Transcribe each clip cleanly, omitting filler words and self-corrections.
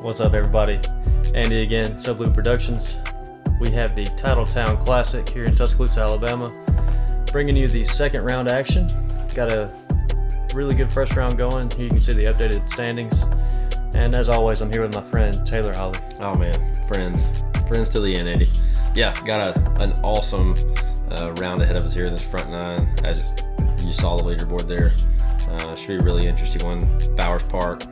What's up, everybody? Andy again, Soblue Productions. We have the Titletown Classic here in Tuscaloosa, Alabama, bringing you the second round action. Got a really good first round going. Here you can see the updated standings. And as always, I'm here with my friend Tailor Holley. Oh man, friends to the end, Andy. Yeah, got an awesome round ahead of us here in this front nine. As you saw the leaderboard there, should be a really interesting one. Bowers Park.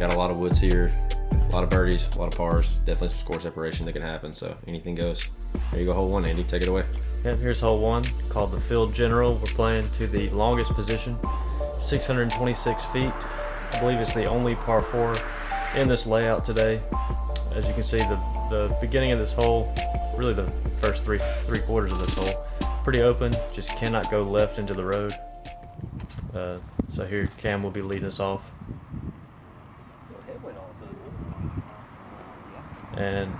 Got a lot of woods here, a lot of birdies, a lot of pars. Definitely some score separation that can happen. So anything goes. There you go, hole one, Andy. Take it away. Yep, here's hole one, called the Field General. We're playing to the longest position, 626 feet. I believe it's the only par 4 in this layout today. As you can see, the beginning of this hole, really the first three quarters of this hole, pretty open. Just cannot go left into the road. So here Cam will be leading us off. And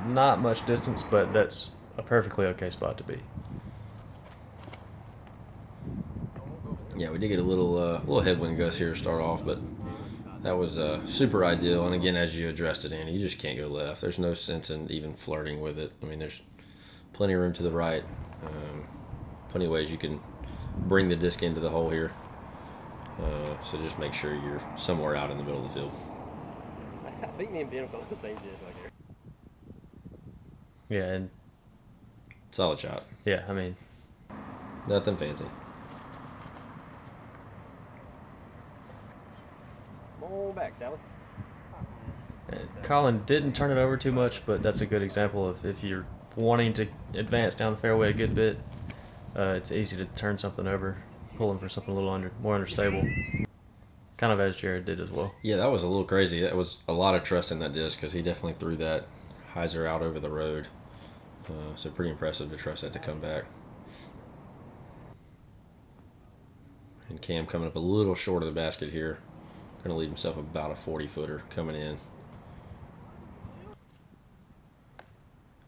not much distance, but that's a perfectly okay spot to be. Yeah, we did get a little headwind gust here to start off, but that was super ideal. And again, as you addressed it, Andy, you just can't go left. There's no sense in even flirting with it. I mean, there's plenty of room to the right. Plenty of ways you can bring the disc into the hole here. So just make sure you're somewhere out in the middle of the field. I think me and Ben will go the same disc right here. Yeah, and Solid shot. yeah, I mean, Nothing fancy. Come on back, Sally. Colin didn't turn it over too much, but that's a good example of if you're wanting to advance down the fairway a good bit, it's easy to turn something over, pulling for something a little more understable. Kind of as Jared did as well. Yeah, that was a little crazy. That was a lot of trust in that disc because he definitely threw that hyzer out over the road. So pretty impressive to trust that to come back. And Cam coming up a little short of the basket here. Going to leave himself about a 40-footer coming in.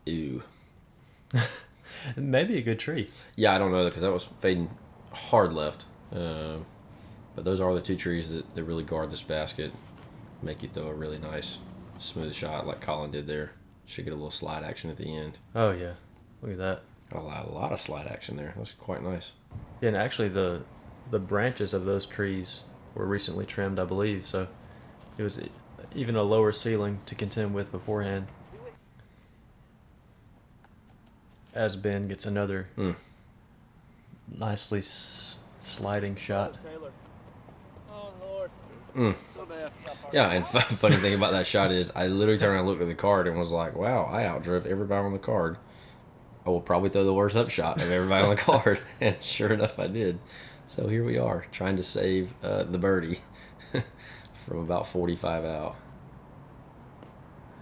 Ew. Maybe a good tree. Yeah, I don't know because that was fading hard left. But those are the two trees that really guard this basket. Make you throw a really nice, smooth shot like Colin did there. Should get a little slide action at the end. Oh yeah, look at that. Got a lot of slide action there. That was quite nice. Yeah, and actually the branches of those trees were recently trimmed, I believe, so it was even a lower ceiling to contend with beforehand. As Ben gets another nicely sliding shot. Oh, Lord. So bad. Yeah, and funny thing about that shot is I literally turned around and looked at the card and was like, wow, I outdrove everybody on the card. I will probably throw the worst up shot of everybody on the card. And sure enough, I did. So here we are, trying to save the birdie from about 45 out.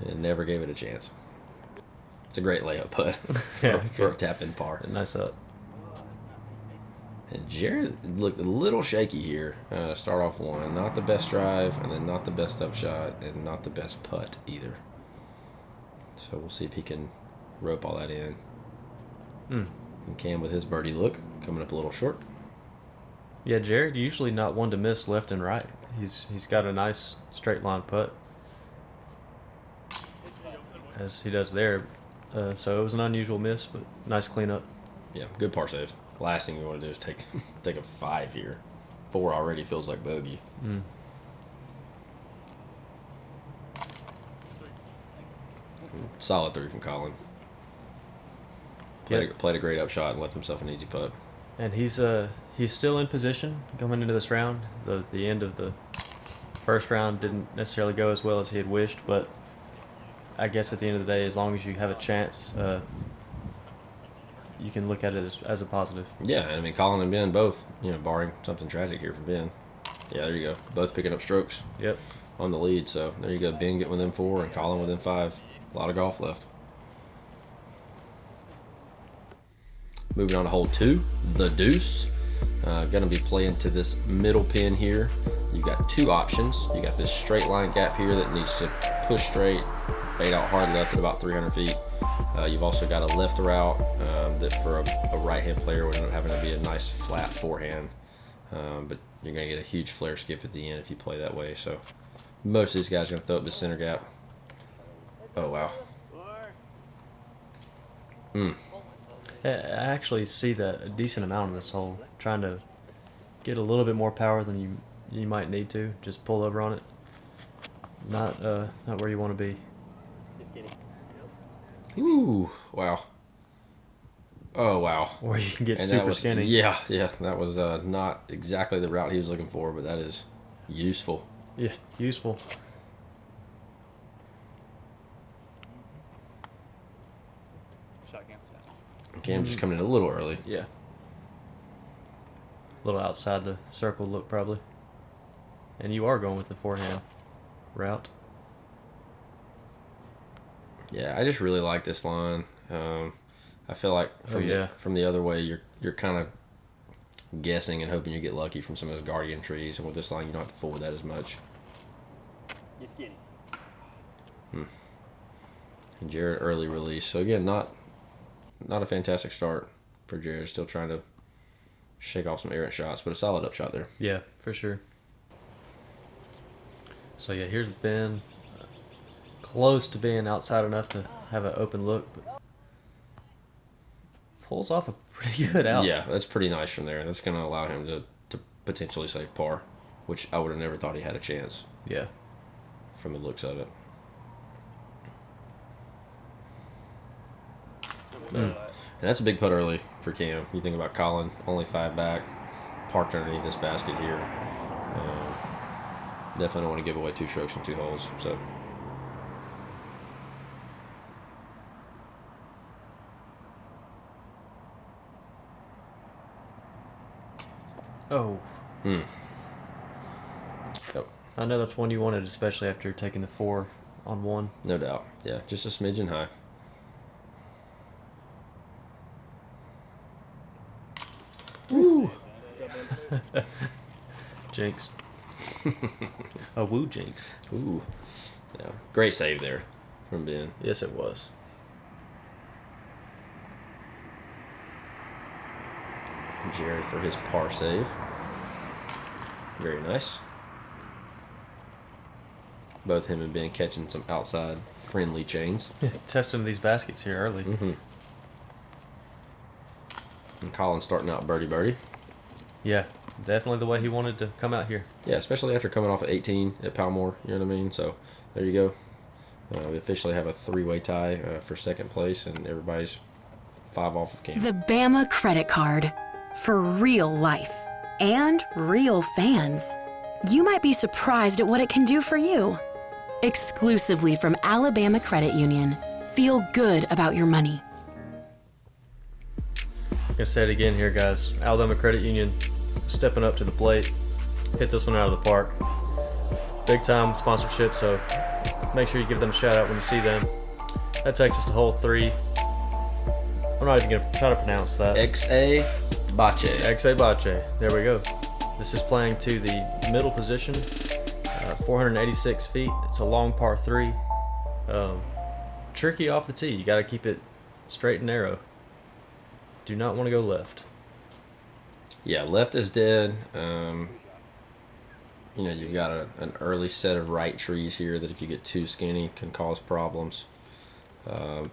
And never gave it a chance. It's a great layup putt for a tap-in par. Nice up. And Jared looked a little shaky here. Start off one. Not the best drive, and then not the best upshot, and not the best putt either. So we'll see if he can rope all that in. And Cam with his birdie look, coming up a little short. Yeah, Jared usually not one to miss left and right. He's got a nice straight line putt, as he does there. So it was an unusual miss, but nice cleanup. Yeah, good par save. Last thing you want to do is take a 5 here. 4 already feels like bogey. Solid 3 from Colin. Played a great upshot and left himself an easy putt. And he's still in position coming into this round. The end of the first round didn't necessarily go as well as he had wished, but I guess at the end of the day, as long as you have a chance, you can look at it as a positive. Yeah, I mean, Colin and Ben both, barring something tragic here from Ben. Yeah, there you go. Both picking up strokes. Yep. On the lead. So there you go. Ben getting within 4 and Colin within 5. A lot of golf left. Moving on to hole 2, the deuce. Going to be playing to this middle pin here. You've got 2 options. You got this straight line gap here that needs to push straight, fade out hard left at about 300 feet. You've also got a left route that for a right-hand player would end up having to be a nice flat forehand. But you're going to get a huge flare skip at the end if you play that way. So most of these guys are going to throw up the center gap Oh, wow. I actually see that a decent amount in this hole. Trying to get a little bit more power than you might need to. Just pull over on it. Not where you want to be. Just kidding. Ooh, wow. Oh, wow. Or you can get And super that was, skinny. Yeah, that was not exactly the route he was looking for, but that is useful. Yeah, useful. Cam just coming in a little early. Yeah. A little outside the circle look, probably. And you are going with the forehand route. Yeah, I just really like this line. I feel like from the other way, you're kind of guessing and hoping you get lucky from some of those guardian trees, and with this line, you don't have to fool with that as much. Just kidding. And Jared early release. So again, not a fantastic start for Jared. Still trying to shake off some errant shots, but a solid upshot there. Yeah, for sure. So yeah, here's Ben. Close to being outside enough to have an open look, but pulls off a pretty good out. Yeah, that's pretty nice from there. That's going to allow him to potentially save par, which I would have never thought he had a chance Yeah. from the looks of it. And that's a big putt early for Cam. You think about Colin, only 5 back, parked underneath this basket here. Definitely don't want to give away 2 strokes from 2 holes. So. Oh. Oh. I know that's one you wanted, especially after taking the 4 on 1. No doubt. Yeah, just a smidgen high. Woo! Jinx. A woo jinx. Ooh. Yeah. Great save there from Ben. Yes, it was. Jared for his par save. Very nice. Both him and Ben catching some outside friendly chains. Testing these baskets here early. Mm-hmm. And Colin starting out birdie. Yeah, definitely the way he wanted to come out here. Yeah, especially after coming off at 18 at Palmore, you know what I mean? So there you go. We officially have a 3-way tie for second place, and everybody's 5 off of Cam. The Bama credit card for real life and real fans. You might be surprised at what it can do for you. Exclusively from Alabama Credit Union. Feel good about your money. I'm gonna say it again here, guys. Alabama Credit Union stepping up to the plate. Hit this one out of the park. Big time sponsorship, so make sure you give them a shout out when you see them. That takes us to hole 3. I'm not even gonna try to pronounce that. X-A Bache. Exe Bache. There we go. This is playing to the middle position, 486 feet. It's a long par 3. Tricky off the tee. You got to keep it straight and narrow. Do not want to go left. Yeah, left is dead. You've got an early set of right trees here that if you get too skinny can cause problems. But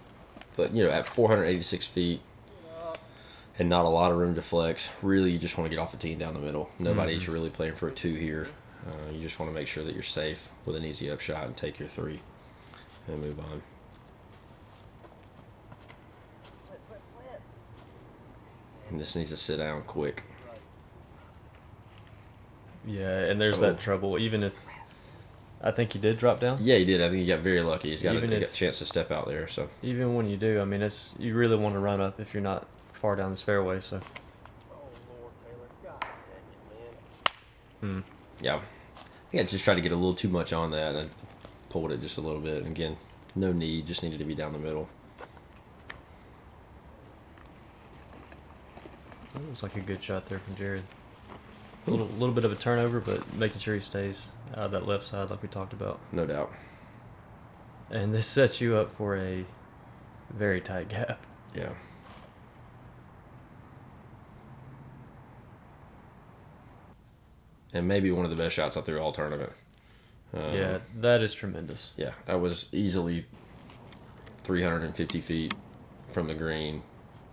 at 486 feet and not a lot of room to flex, really you just want to get off the tee down the middle. Nobody's really playing for a 2 here. You just want to make sure that you're safe with an easy upshot and take your 3 and move on. And this needs to sit down quick. Yeah, and there's that trouble. Even if I think he did drop down. Yeah, he did. I think he got very lucky. He's got a if- chance to step out there. So Even when you do, I mean, you really want to run up if you're not far down this fairway. So Oh Lord, Taylor. God dang it, man. yeah, I think I just tried to get a little too much on that and I pulled it just a little bit. And again, no need. Just needed to be down the middle. it was like a good shot there from Jared. A little bit of a turnover, but making sure he stays out of that left side like we talked about. No doubt. And this sets you up for a very tight gap. Yeah. And maybe one of the best shots I threw all tournament. Yeah, that is tremendous. Yeah, that was easily 350 feet from the green,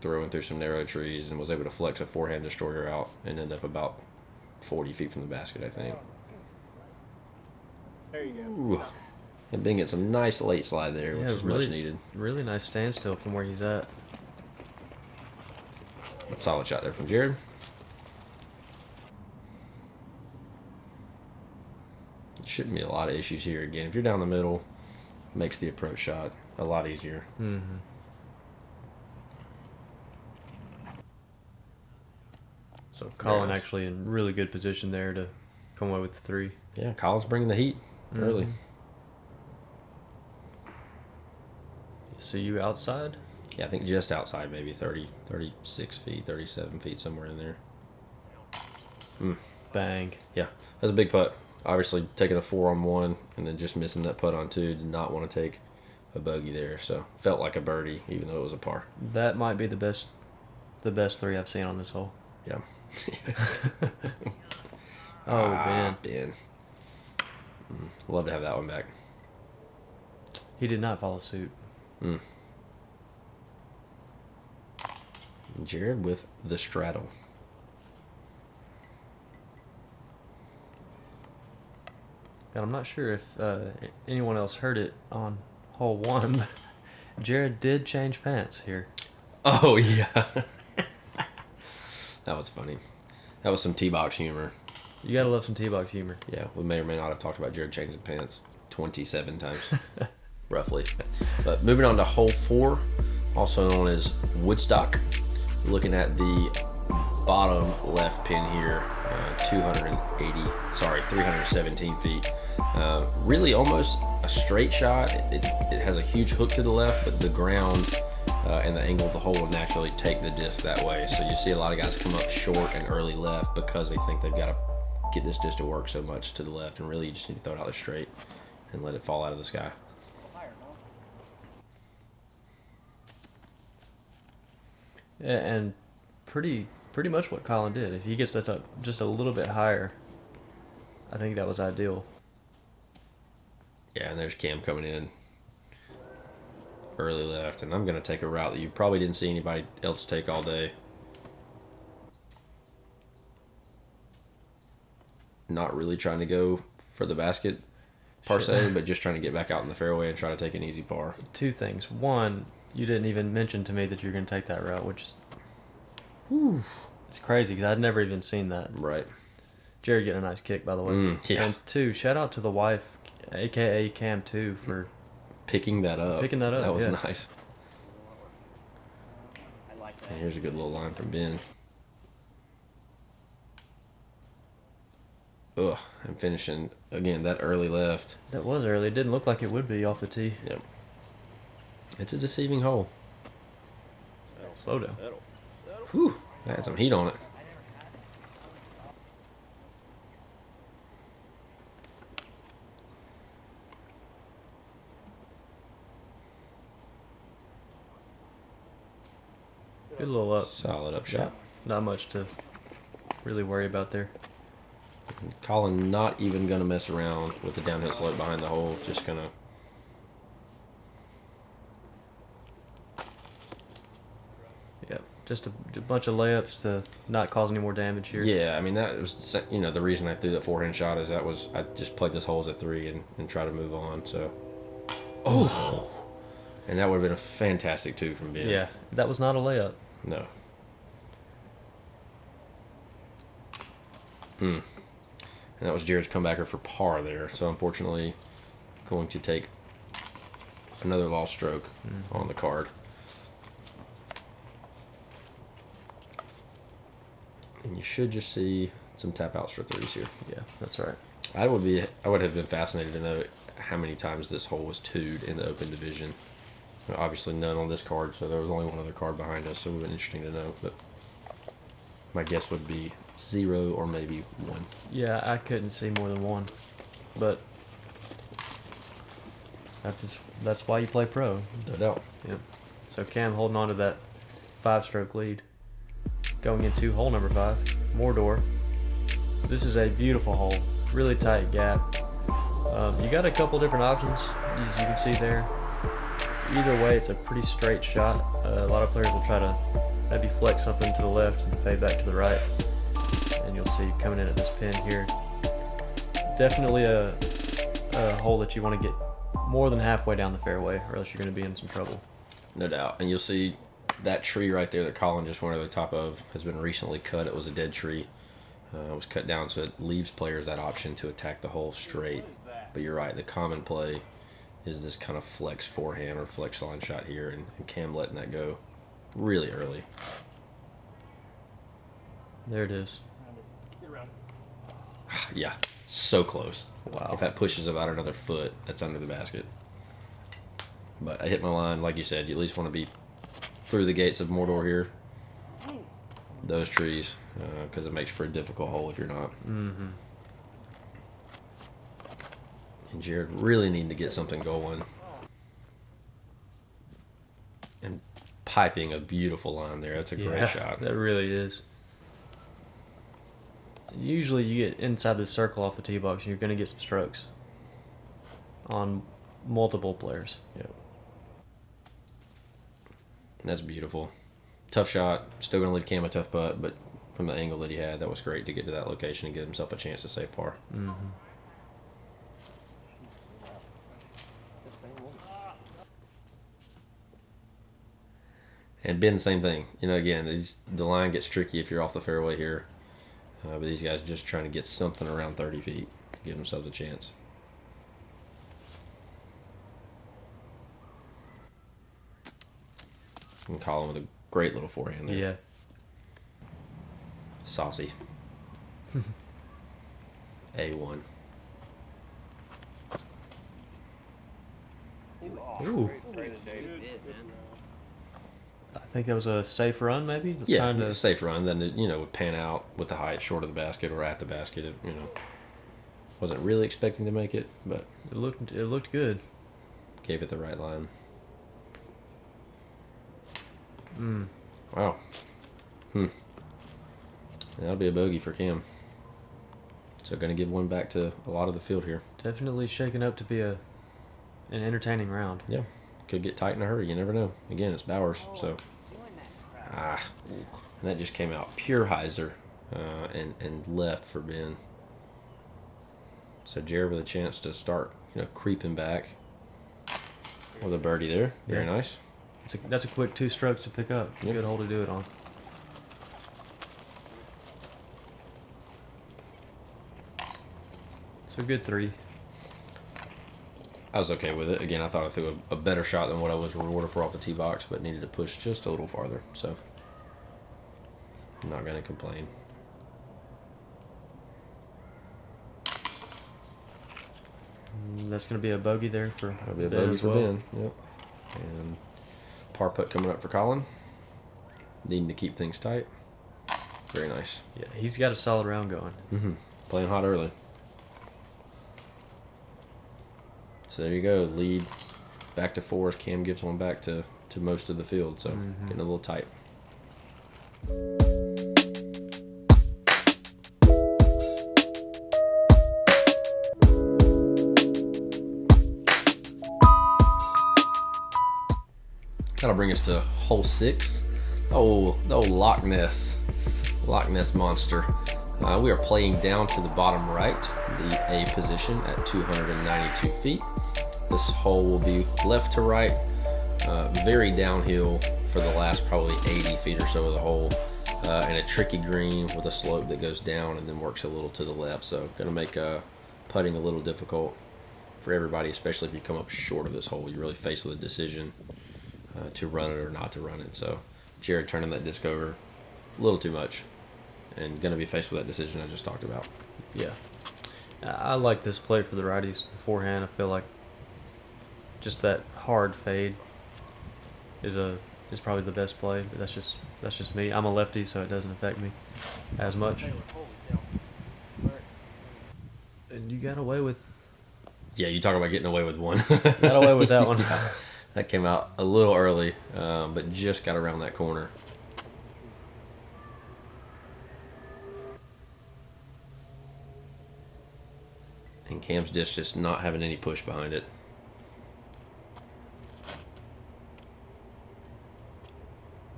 throwing through some narrow trees, and was able to flex a forehand destroyer out and end up about 40 feet from the basket, I think. There you go. Ooh. And been getting some nice late slide there, which Yeah, is really, much needed. Really nice standstill from where he's at. Solid shot there from Jared. Shouldn't be a lot of issues here. Again, if you're down the middle, makes the approach shot a lot easier. Mm-hmm. So Colin nice. actually in really good position there to come away with the 3. Yeah, Colin's bringing the heat early. So you outside? Yeah, I think just outside, maybe 30, 36 feet, 37 feet, somewhere in there. Bang. Yeah, that's a big putt. Obviously, taking a 4-on-1 and then just missing that putt on 2. Did not want to take a bogey there, so felt like a birdie, even though it was a par. That might be the best 3 I've seen on this hole. Yeah. Oh, man. Ben. Love to have that one back. He did not follow suit. Jared with the straddle. And I'm not sure if anyone else heard it on hole 1, but Jared did change pants here. Oh, yeah. That was funny. That was some T-box humor. You gotta love some T-box humor. Yeah, we may or may not have talked about Jared changing pants 27 times, roughly. But moving on to hole 4, also known as Woodstock. Looking at the bottom left pin here, 317 feet. Really almost a straight shot. It has a huge hook to the left, but the ground and the angle of the hole will naturally take the disc that way. So you see a lot of guys come up short and early left because they think they've got to get this disc to work so much to the left, and really you just need to throw it out there straight and let it fall out of the sky. Yeah, and pretty much what Colin did. If he gets that up just a little bit higher, I think that was ideal. Yeah, and there's Cam coming in early left, and I'm going to take a route that you probably didn't see anybody else take all day. Not really trying to go for the basket per se, but just trying to get back out in the fairway and try to take an easy par. 2 things. 1, you didn't even mention to me that you're going to take that route, which is it's crazy because I'd never even seen that. Right. Jared getting a nice kick, by the way. Yeah. And 2, shout out to the wife, a.k.a. Cam 2, for Picking that up. That was yeah. nice. I like that. And here's a good little line from Ben. Ugh, and finishing, again, that early left. That was early. It didn't look like it would be off the tee. Yep. It's a deceiving hole. Slow down. Whew, that had some heat on it. Good little up. Solid up shot. Not much to really worry about there. Colin not even going to mess around with the downhill slope behind the hole. Just going to... Yep. Just a bunch of layups to not cause any more damage here. Yeah, I mean, that was, you know, the reason I threw that forehand shot is that was, I just played this hole as a 3 and try to move on, so. Oh! And that would have been a fantastic 2 from Ben. Yeah. That was not a layup. No. And that was Jared's comebacker for par there. So unfortunately, going to take another lost stroke on the card. And you should just see some tap outs for 3s here. Yeah, that's right. I would have been fascinated to know how many times this hole was 2'd in the open division. Obviously none on this card, so there was only one other card behind us, so it would have been interesting to know. But my guess would be 0 or maybe 1. Yeah, I couldn't see more than 1. But that's why you play pro. No doubt. Yep. So Cam holding on to that 5-stroke lead. Going into hole number 5, Mordor. This is a beautiful hole. Really tight gap. You got a couple different options, as you can see there. either way, it's a pretty straight shot. A lot of players will try to maybe flex something to the left and fade back to the right. And you'll see coming in at this pin here. Definitely a hole that you want to get more than halfway down the fairway, or else you're going to be in some trouble. No doubt. And you'll see that tree right there that Colin just went over the top of has been recently cut. It was a dead tree. It was cut down, so it leaves players that option to attack the hole straight. But you're right, the common play is this kind of flex forehand or flex line shot here, and Cam letting that go really early. There it is. Yeah, so close. Wow. If that pushes about another foot, that's under the basket. But I hit my line, like you said, you at least want to be through the gates of Mordor here. Those trees, because it makes for a difficult hole if you're not. Mm-hmm. And Jared really needing to get something going. And piping a beautiful line there. That's a great shot. That really is. Usually you get inside this circle off the tee box and you're going to get some strokes on multiple players. Yep. And that's beautiful. Tough shot. Still going to leave Cam a tough putt, but from the angle that he had, that was great to get to that location and give himself a chance to save par. Mm-hmm. And Ben, same thing. You know, again, the line gets tricky if you're off the fairway here. But these guys just trying to get something around 30 feet, give themselves a chance. And Colin with a great little forehand there. Yeah. Saucy. A1. Ooh. I think that was a safe run, maybe? Yeah, Trying to... a safe run. Then, it, would pan out with the height short of the basket or at the basket. It, wasn't really expecting to make it, but It looked good. gave it the right line. Mm. Wow. That'll be a bogey for Cam. So going to give one back to a lot of the field here. Definitely shaking up to be an entertaining round. Yeah. Could get tight in a hurry. You never know. Again, it's Bowers, so... And that just came out pure hyzer and left for Ben. So Jared with a chance to start, creeping back with a birdie there. Very nice. That's a quick 2 strokes to pick up. Yep. Good hole to do it on. It's a good 3. I was okay with it. Again, I thought I threw a better shot than what I was rewarded for off the tee box, but needed to push just a little farther. So, I'm not going to complain. That's going to be a bogey there for That'll be a Ben bogey as for well. Ben. Yep. And par putt coming up for Colin. Needing to keep things tight. Very nice. Yeah, he's got a solid round going. Playing hot early. So there you go. Lead back to 4 as Cam gives one back to most of the field. So getting a little tight. That'll bring us to hole 6. Oh, the old Loch Ness monster. We are playing down to the bottom right, the A position at 292 feet. This hole will be left to right, very downhill for the last probably 80 feet or so of the hole, and a tricky green with a slope that goes down and then works a little to the left. So going to make putting a little difficult for everybody, especially if you come up short of this hole. You're really faced with a decision to run it or not to run it. So Jared turning that disc over a little too much and going to be faced with that decision I just talked about. Yeah. I like this play for the righties beforehand. I feel like just that hard fade is probably the best play, but that's just me. I'm a lefty, so it doesn't affect me as much. And you got away with... Yeah, you talk about getting away with one. Got away with that one. That came out a little early, but just got around that corner. And Cam's disc just not having any push behind it.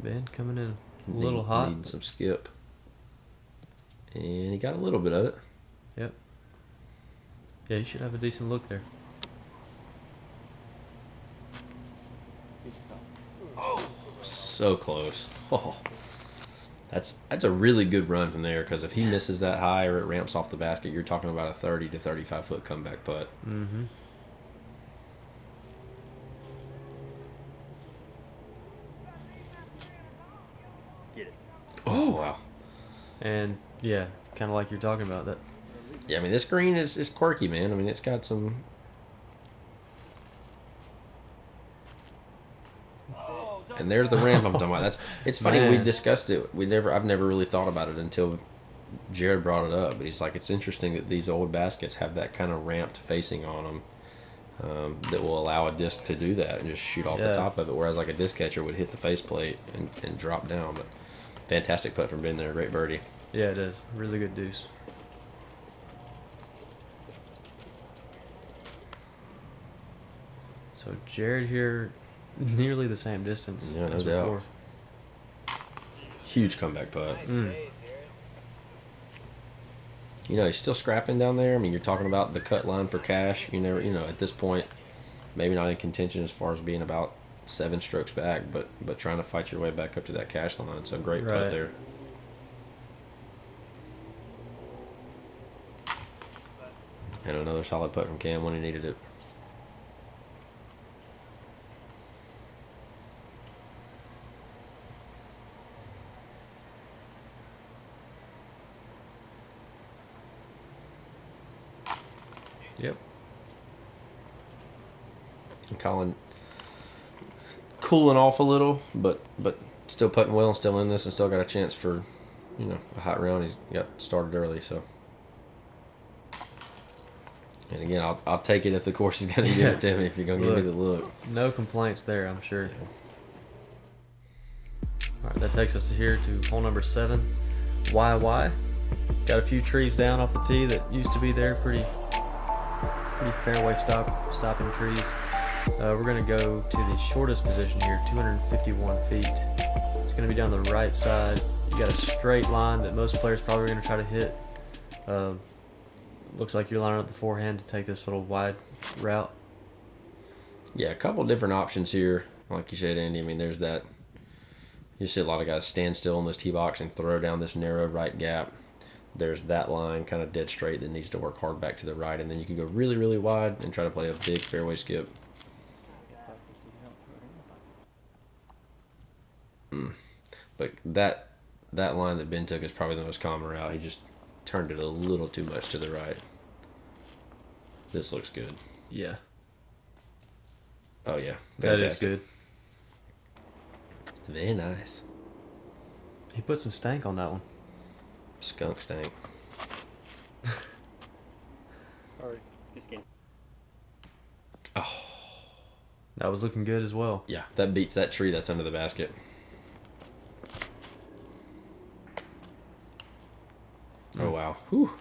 Ben coming in a little hot. Needing some skip. And he got a little bit of it. Yep. Yeah, you should have a decent look there. So close. Oh. That's a really good run from there, because if he misses that high or it ramps off the basket, you're talking about a 30 to 35 foot comeback putt. Mm-hmm. Get it. Oh, wow. And yeah, kind of like you're talking about that. Yeah, I mean, this green is quirky, man. I mean, it's got some... And there's the ramp I'm talking about. It's funny, Man. we discussed it. I've never really thought about it until Jared brought it up. But he's like, it's interesting that these old baskets have that kind of ramped facing on them that will allow a disc to do that and just shoot off the top of it. Whereas like a disc catcher would hit the faceplate and drop down. But fantastic putt from Ben there, great birdie. Yeah, it is. Really good deuce. So Jared here, nearly the same distance Yeah, no as doubt. before. Huge comeback putt. Mm. You know, he's still scrapping down there. I mean, you're talking about the cut line for cash. You never, at this point, maybe not in contention as far as being about 7 strokes back, but trying to fight your way back up to that cash line. So great putt Right. there. And another solid putt from Cam when he needed it. Yep. And Colin cooling off a little, but still putting well and still in this and still got a chance for, a hot round. He's got started early, so. And again, I'll take it if the course is going to give it to me, if you're going to give me the look. No complaints there, I'm sure. All right, that takes us to here to hole number 7. YY. Got a few trees down off the tee that used to be there. Pretty fairway stopping trees. We're going to go to the shortest position here, 251 feet. It's going to be down the right side. You got a straight line that most players probably are going to try to hit. Looks like you're lining up the forehand to take this little wide route. Yeah, a couple different options here. Like you said, Andy, I mean, there's that. You see a lot of guys stand still in this tee box and throw down this narrow right gap. There's that line kind of dead straight that needs to work hard back to the right. And then you can go really, really wide and try to play a big fairway skip. But that line that Ben took is probably the most common route. He just turned it a little too much to the right. This looks good. Yeah. Oh, yeah. That is good. Very nice. He put some stank on that one. Skunk stank. Or just getting. Oh, That was looking good as well. yeah. That beats that tree that's under the basket. Oh, wow. Whew.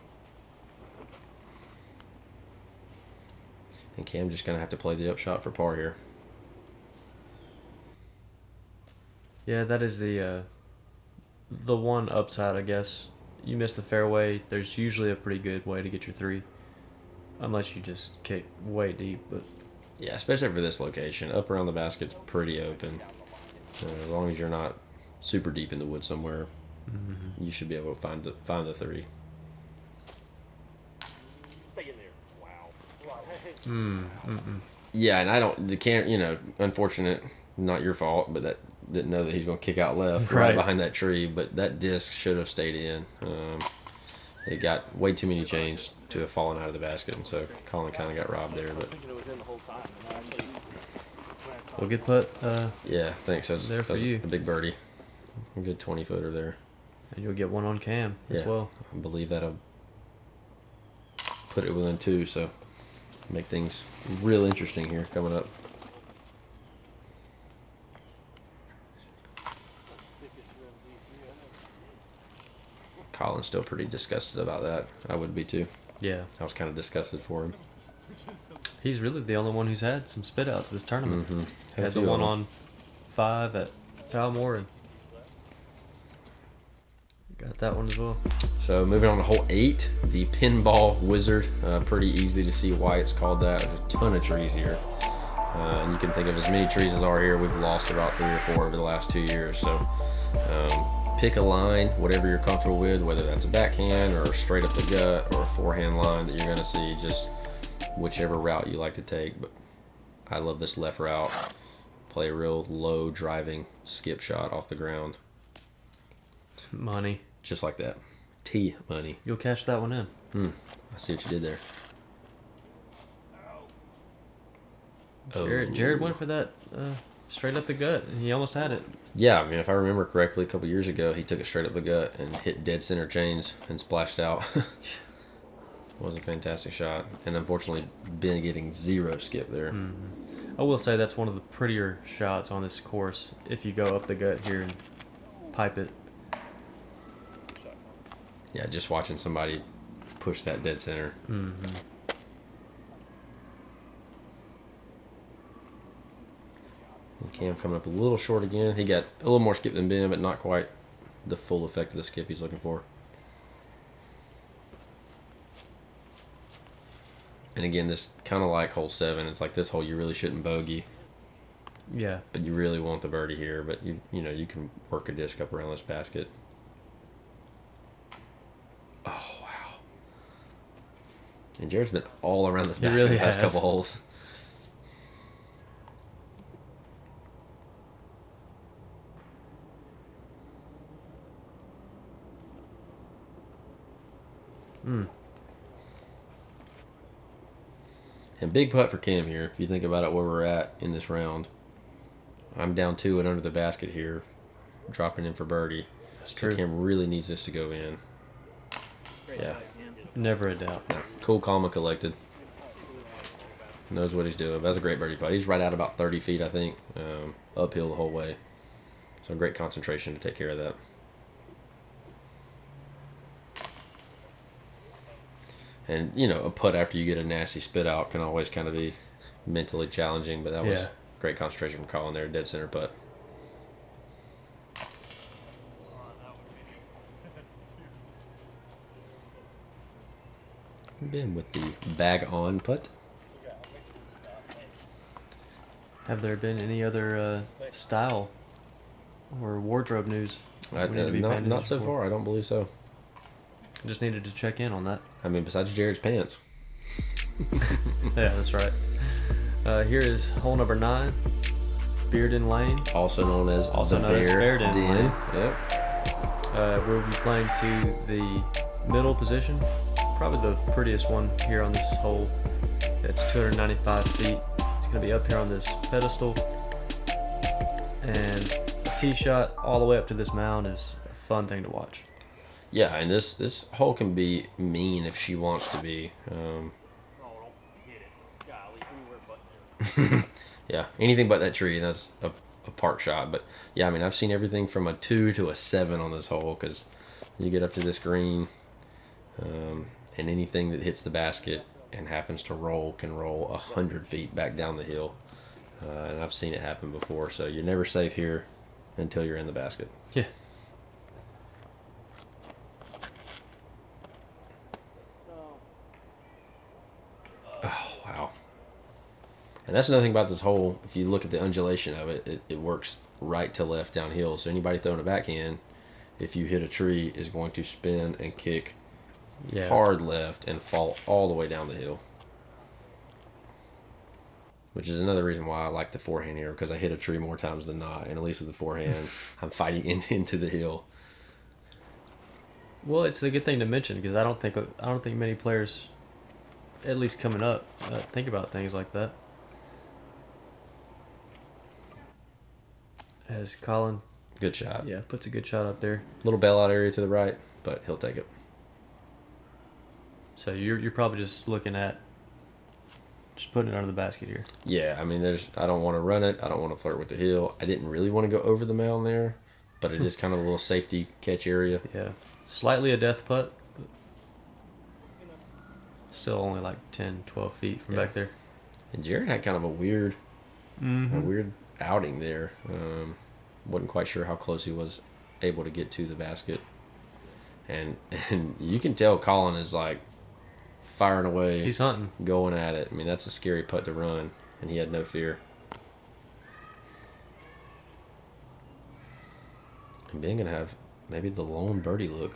And Cam just going to have to play the upshot for par here. Yeah, that is the one upside, I guess. You miss the fairway, there's usually a pretty good way to get your 3. Unless you just kick way deep, but Yeah, especially for this location. Up around the basket's pretty open. As long as you're not super deep in the woods somewhere, you should be able to find the 3. Stay in there. Wow. Yeah, and I don't, unfortunate, not your fault, but that didn't know that he's going to kick out left right behind that tree, but that disc should have stayed in. It got way too many chains to have fallen out of the basket, and so Colin kind of got robbed there. But Thinking it was in the whole time. we'll get put, yeah, thanks. That's There for you. a big birdie, a good 20-footer there. and you'll get one on Cam as Yeah. well. I believe that'll put it within 2, so make things real interesting here coming up. Colin's still pretty disgusted about that. I would be too. Yeah, I was kind of disgusted for him. he's really the only one who's had some spit outs this tournament. Mm-hmm. Had the one on 5 at Palmore and Got that one as well. So moving on to hole 8, the pinball wizard. Pretty easy to see why it's called that. There's a ton of trees here. And you can think of as many trees as are here. We've lost about 3 or 4 over the last 2 years. So pick a line, whatever you're comfortable with, whether that's a backhand or straight up the gut or a forehand line that you're going to see, just whichever route you like to take. But I love this left route. Play a real low driving skip shot off the ground. Money. Just like that. T money. You'll cash that one in. I see what you did there. Jared went for that straight up the gut, and he almost had it. Yeah, I mean, if I remember correctly, a couple years ago, he took it straight up the gut and hit dead center chains and splashed out. It was a fantastic shot. And unfortunately, been getting 0 skip there. I will say that's one of the prettier shots on this course if you go up the gut here and pipe it. Yeah, just watching somebody push that dead center. Cam coming up a little short again. He got a little more skip than Ben, but not quite the full effect of the skip he's looking for. And again, this kind of like hole 7. It's like this hole you really shouldn't bogey. Yeah. But you really want the birdie here. But you know you can work a disc up around this basket. Oh wow! And Jared's been all around this basket really the past has. couple holes. And big putt for Cam here. If you think about it, where we're at in this round, I'm down 2 and under the basket here, dropping in for birdie. That's true. Cam really needs this to go in. Yeah. Never a doubt. No. Cool, calm, and collected. Knows what he's doing. That's a great birdie putt. He's right at about 30 feet, I think, uphill the whole way. So great concentration to take care of that. And, you know, a putt after you get a nasty spit out can always kind of be mentally challenging, but that was great concentration from Colin there, dead center putt. Ben with the bag on putt. Have there been any other style or wardrobe news we need to be paying Not so attention for? far, I don't believe so. Just needed to check in on that. I mean, besides Jared's pants. Yeah, that's right. Here is hole number 9, Bearden Lane. Also known as Also the known as Bear Bearden Den. Lane. Yep. We'll be playing to the middle position. Probably the prettiest one here on this hole. It's 295 feet. It's going to be up here on this pedestal. And a tee shot all the way up to this mound is a fun thing to watch. Yeah, and this hole can be mean if she wants to be. Oh, don't hit it. Golly, anywhere but there. Yeah, anything but that tree. That's a park shot. But yeah, I mean, I've seen everything from a 2 to a 7 on this hole because you get up to this green, and anything that hits the basket and happens to roll can roll 100 feet back down the hill. And I've seen it happen before. So you're never safe here until you're in the basket. Yeah. Oh, wow. And that's another thing about this hole. If you look at the undulation of it, it works right to left downhill. So anybody throwing a backhand, if you hit a tree, is going to spin and kick hard left and fall all the way down the hill. Which is another reason why I like the forehand here, because I hit a tree more times than not. And at least with the forehand, I'm fighting into the hill. Well, it's a good thing to mention because I don't think many players, at least coming up, think about things like that. As Colin, Good shot. puts a good shot up there. Little bailout area to the right, but he'll take it. So you're probably just looking at just putting it under the basket here. Yeah, I mean, I don't want to run it. I don't want to flirt with the hill. I didn't really want to go over the mound there, but it is kind of a little safety catch area. Yeah, slightly a death putt, but still only like 10, 12 feet from back there. And Jared had kind of a weird outing there. Wasn't quite sure how close he was able to get to the basket. and you can tell Colin is like firing away. He's hunting. Going at it. I mean, that's a scary putt to run, and he had no fear. And Ben gonna have maybe the lone birdie look.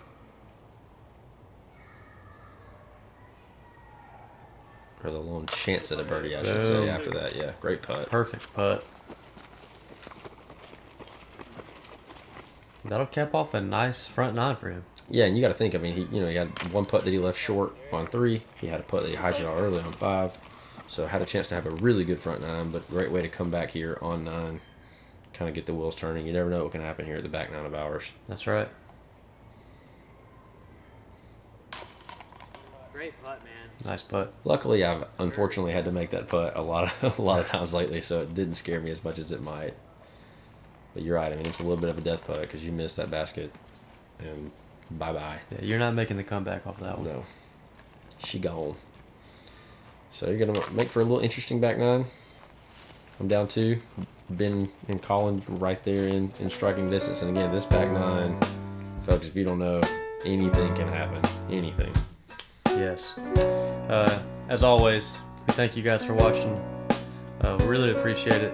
Or the lone chance at a birdie, I should say, after that. Yeah, great putt. Perfect putt. That'll cap off a nice front nine for him. Yeah, and you got to think. I mean, he had one putt that he left short on 3. He had a putt that he highlighted early on 5. So had a chance to have a really good front nine, but great way to come back here on 9. Kind of get the wheels turning. You never know what can happen here at the back 9 of ours. That's right. Great putt, man. Nice putt. Luckily, I've unfortunately had to make that putt a lot of times lately, so it didn't scare me as much as it might. But you're right. I mean, it's a little bit of a death putt because you missed that basket, and bye-bye. Yeah, you're not making the comeback off that one. No. She gone. So you're going to make for a little interesting back 9. I'm down 2. Ben and Colin right there in striking distance. And again, this back 9, folks, if you don't know, anything can happen. Anything. Yes. As always, we thank you guys for watching. We really appreciate it.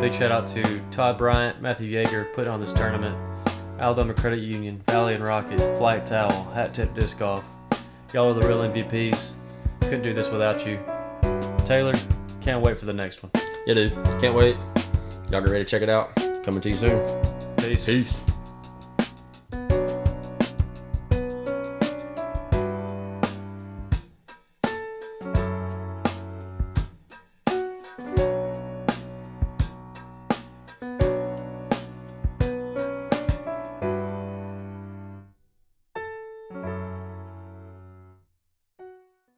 Big shout out to Todd Bryant, Matthew Yeager, put on this tournament, Alabama Credit Union, Vally and Rocket, FlighTowel, Hat Tip Disc Golf. Y'all are the real MVPs. Couldn't do this without you. Taylor, can't wait for the next one. Yeah, dude. Can't wait. Y'all get ready to check it out. Coming to you soon. Peace. Peace.